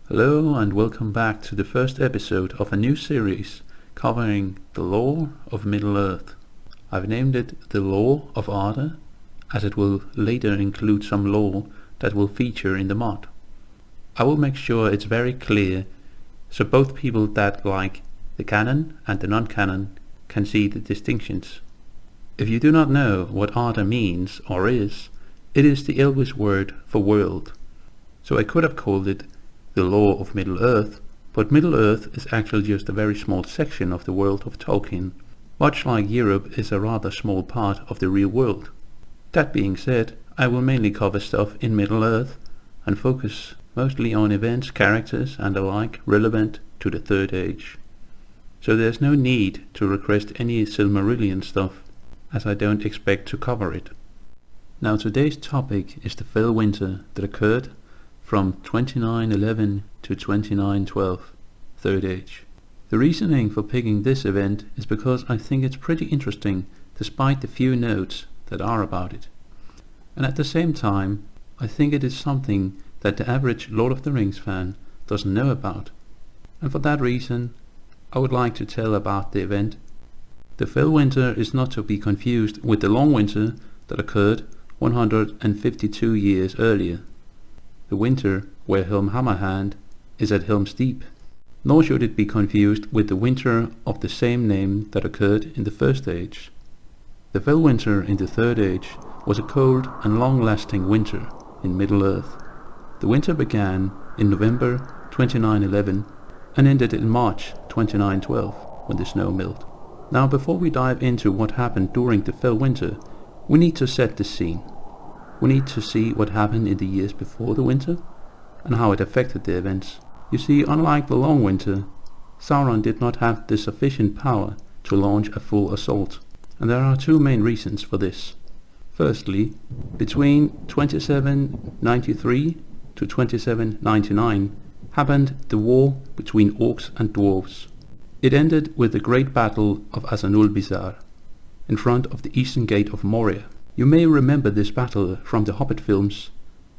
Hello and welcome back to the first episode of a new series covering the lore of Middle-earth. I've named it The Lore of Arda, as it will later include some lore that will feature in the mod. I will make sure it's very clear so both people that like the canon and the non-canon can see the distinctions. If you do not know what Arda means or is, it is the Elvish word for world. So I could have called it the lore of Middle-earth, but Middle-earth is actually just a very small section of the world of Tolkien, much like Europe is a rather small part of the real world. That being said, I will mainly cover stuff in Middle-earth and focus mostly on events, characters and the like relevant to the Third Age. So there's no need to request any Silmarillion stuff, as I don't expect to cover it. Now today's topic is the fell winter that occurred from 2911 to 2912, Third Age. The reasoning for picking this event is because I think it's pretty interesting despite the few notes that are about it. And at the same time, I think it is something that the average Lord of the Rings fan doesn't know about. And for that reason, I would like to tell about the event. The fell winter is not to be confused with the long winter that occurred 152 years earlier. The winter where Helm Hammerhand is at Helm's Deep, nor should it be confused with the winter of the same name that occurred in the First Age. The fell winter in the Third Age was a cold and long-lasting winter in Middle-earth. The winter began in November 2911 and ended in March 2912 when the snow melted. Now before we dive into what happened during the fell winter, we need to set the scene. We need to see what happened in the years before the winter and how it affected the events. You see, unlike the long winter, Sauron did not have the sufficient power to launch a full assault, and there are two main reasons for this. Firstly, between 2793 to 2799 happened the war between orcs and dwarves. It ended with the great battle of Azanulbizar in front of the eastern gate of Moria. You may remember this battle from the Hobbit films,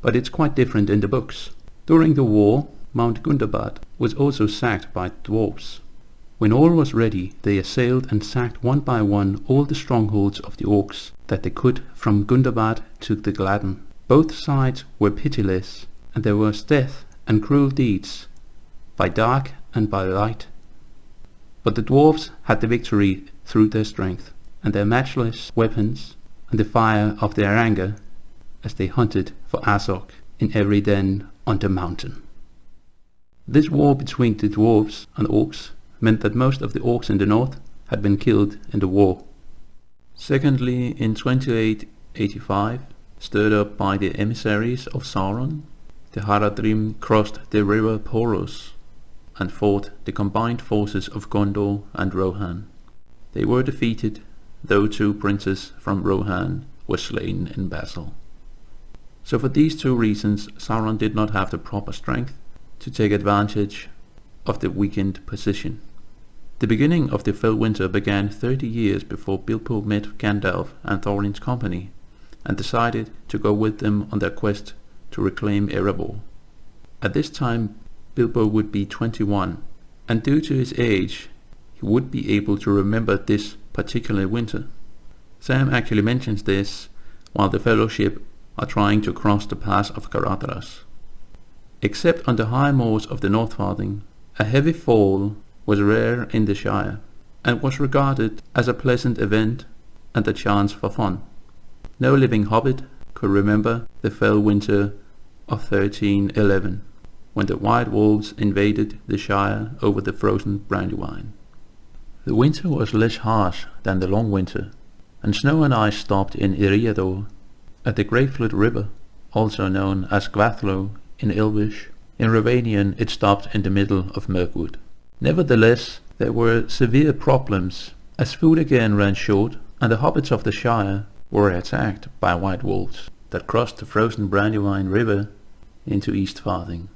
but it's quite different in the books. During the war, Mount Gundabad was also sacked by dwarves. When all was ready, they assailed and sacked one by one all the strongholds of the orcs that they could from Gundabad to the Gladden. Both sides were pitiless, and there was death and cruel deeds, by dark and by light. But the dwarves had the victory through their strength, and their matchless weapons, and the fire of their anger, as they hunted for Azog in every den on the mountain. This war between the dwarves and orcs meant that most of the orcs in the north had been killed in the war. Secondly, in 2885, stirred up by the emissaries of Sauron, the Haradrim crossed the river Poros and fought the combined forces of Gondor and Rohan. They were defeated, though two princes from Rohan were slain in battle. So for these two reasons, Sauron did not have the proper strength to take advantage of the weakened position. The beginning of the fell winter began 30 years before Bilbo met Gandalf and Thorin's company and decided to go with them on their quest to reclaim Erebor. At this time, Bilbo would be 21, and due to his age, he would be able to remember this particular winter. Sam actually mentions this while the Fellowship are trying to cross the pass of Caradhras. Except on the high moors of the Northfarthing, a heavy fall was rare in the Shire, and was regarded as a pleasant event and a chance for fun. No living hobbit could remember the fell winter of 1311, when the White Wolves invaded the Shire over the frozen Brandywine. The winter was less harsh than the long winter, and snow and ice stopped in Eriador, at the Greyflood River, also known as Gwathlo in Elvish. In Ravanian it stopped in the middle of Mirkwood. Nevertheless, there were severe problems, as food again ran short, and the hobbits of the Shire were attacked by White Wolves that crossed the frozen Brandywine River into East Farthing.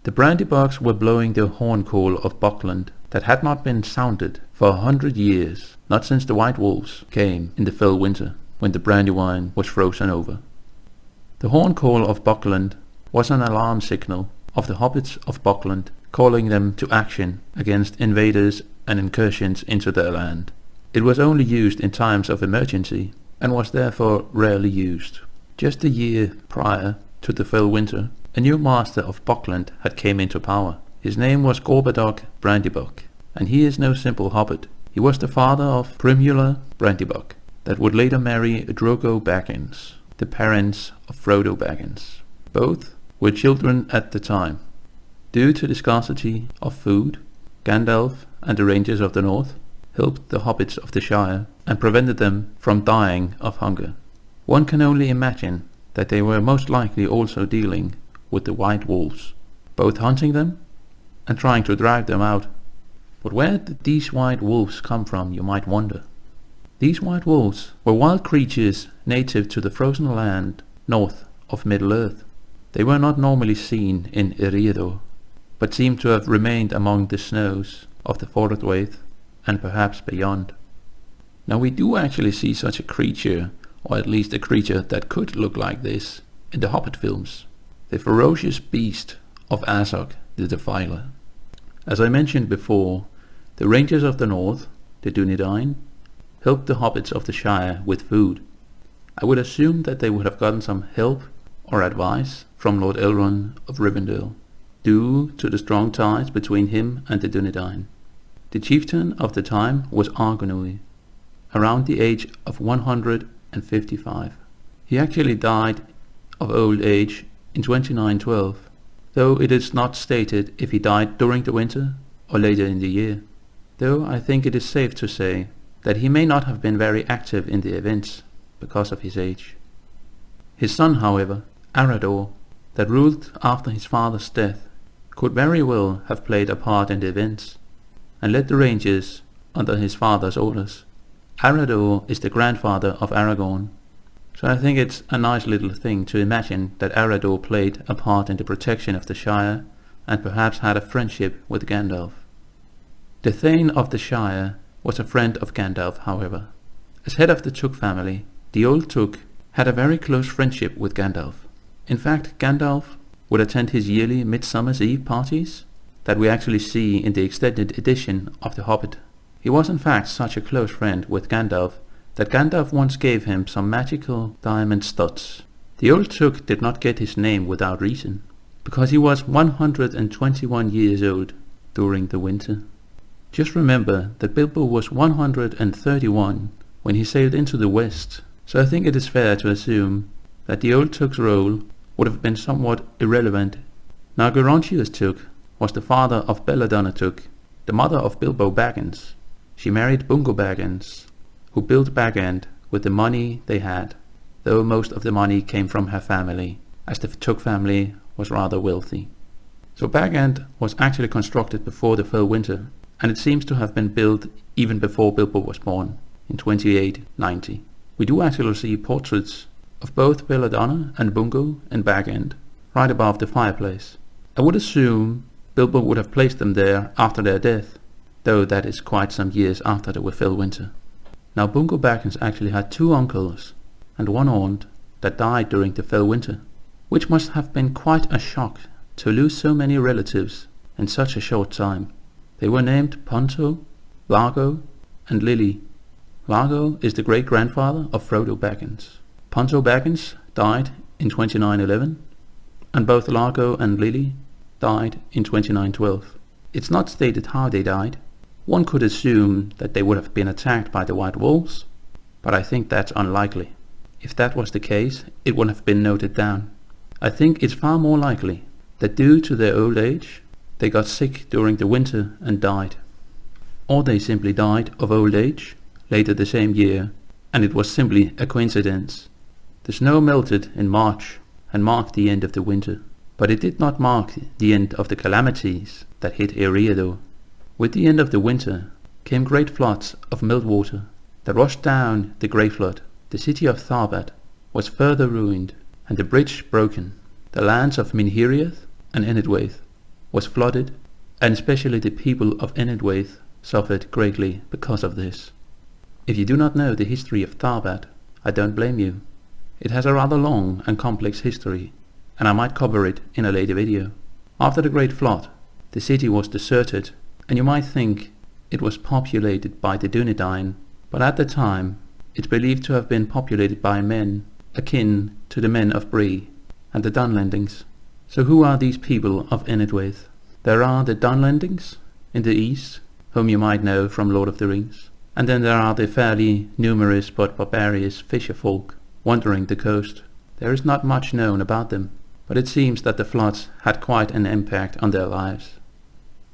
The brandybugs were blowing the horn call of Buckland that had not been sounded for 100 years, not since the White Wolves came in the fell winter, when the Brandywine was frozen over. The horn call of Buckland was an alarm signal of the hobbits of Buckland, calling them to action against invaders and incursions into their land. It was only used in times of emergency, and was therefore rarely used. Just a year prior to the fell winter, a new Master of Buckland had come into power. His name was Gorboduc Brandybuck, and he is no simple hobbit. He was the father of Primula Brandybuck, that would later marry Drogo Baggins, the parents of Frodo Baggins. Both were children at the time. Due to the scarcity of food, Gandalf and the Rangers of the North helped the hobbits of the Shire and prevented them from dying of hunger. One can only imagine that they were most likely also dealing with the white wolves, both hunting them and trying to drive them out. But where did these white wolves come from, you might wonder? These white wolves were wild creatures native to the frozen land north of Middle-earth. They were not normally seen in Eriador, but seem to have remained among the snows of the Enedhwaith and perhaps beyond. Now we do actually see such a creature, or at least a creature that could look like this, in the Hobbit films. The ferocious beast of Azog the Defiler. As I mentioned before, the Rangers of the North, the Dúnedain, helped the hobbits of the Shire with food. I would assume that they would have gotten some help or advice from Lord Elrond of Rivendell, due to the strong ties between him and the Dúnedain. The chieftain of the time was Argonui, around the age of 155. He actually died of old age in 2912, though it is not stated if he died during the winter or later in the year, though I think it is safe to say that he may not have been very active in the events because of his age. His son, however, Arador, that ruled after his father's death, could very well have played a part in the events and led the Rangers under his father's orders. Arador is the grandfather of Aragorn, so I think it's a nice little thing to imagine that Arador played a part in the protection of the Shire and perhaps had a friendship with Gandalf. The Thain of the Shire was a friend of Gandalf, however. As head of the Took family, the old Took had a very close friendship with Gandalf. In fact, Gandalf would attend his yearly Midsummer's Eve parties that we actually see in the extended edition of The Hobbit. He was in fact such a close friend with Gandalf that Gandalf once gave him some magical diamond studs. The old Took did not get his name without reason, because he was 121 years old during the winter. Just remember that Bilbo was 131 when he sailed into the west, so I think it is fair to assume that the old Took's role would have been somewhat irrelevant. Now Gerainthia's Took was the father of Belladonna Took, the mother of Bilbo Baggins. She married Bungo Baggins, who built Bag End with the money they had, though most of the money came from her family, as the Took family was rather wealthy. So Bag End was actually constructed before the fell winter, and it seems to have been built even before Bilbo was born, in 2890. We do actually see portraits of both Belladonna and Bungo in Bag End, right above the fireplace. I would assume Bilbo would have placed them there after their death, though that is quite some years after the fell winter. Now Bungo Baggins actually had two uncles and one aunt that died during the fell winter, which must have been quite a shock to lose so many relatives in such a short time. They were named Ponto, Largo, and Lily. Largo is the great-grandfather of Frodo Baggins. Ponto Baggins died in 2911, and both Largo and Lily died in 2912. It's not stated how they died. One could assume that they would have been attacked by the White Wolves, but I think that's unlikely. If that was the case, it would have been noted down. I think it's far more likely that due to their old age, they got sick during the winter and died. Or they simply died of old age later the same year, and it was simply a coincidence. The snow melted in March and marked the end of the winter, but it did not mark the end of the calamities that hit Eriador. With the end of the winter came great floods of meltwater that rushed down the Grey Flood. The city of Tharbad was further ruined and the bridge broken. The lands of Minhiriath and Enedhwaith was flooded, and especially the people of Enedhwaith suffered greatly because of this. If you do not know the history of Tharbad, I don't blame you. It has a rather long and complex history, and I might cover it in a later video. After the Great Flood, the city was deserted, and you might think it was populated by the Dúnedain, but at the time it's believed to have been populated by men akin to the men of Bree and the Dunlendings. So who are these people of Enedhwaith? There are the Dunlendings in the east, whom you might know from Lord of the Rings, and then there are the fairly numerous but barbarous fisher folk wandering the coast. There is not much known about them, but it seems that the floods had quite an impact on their lives.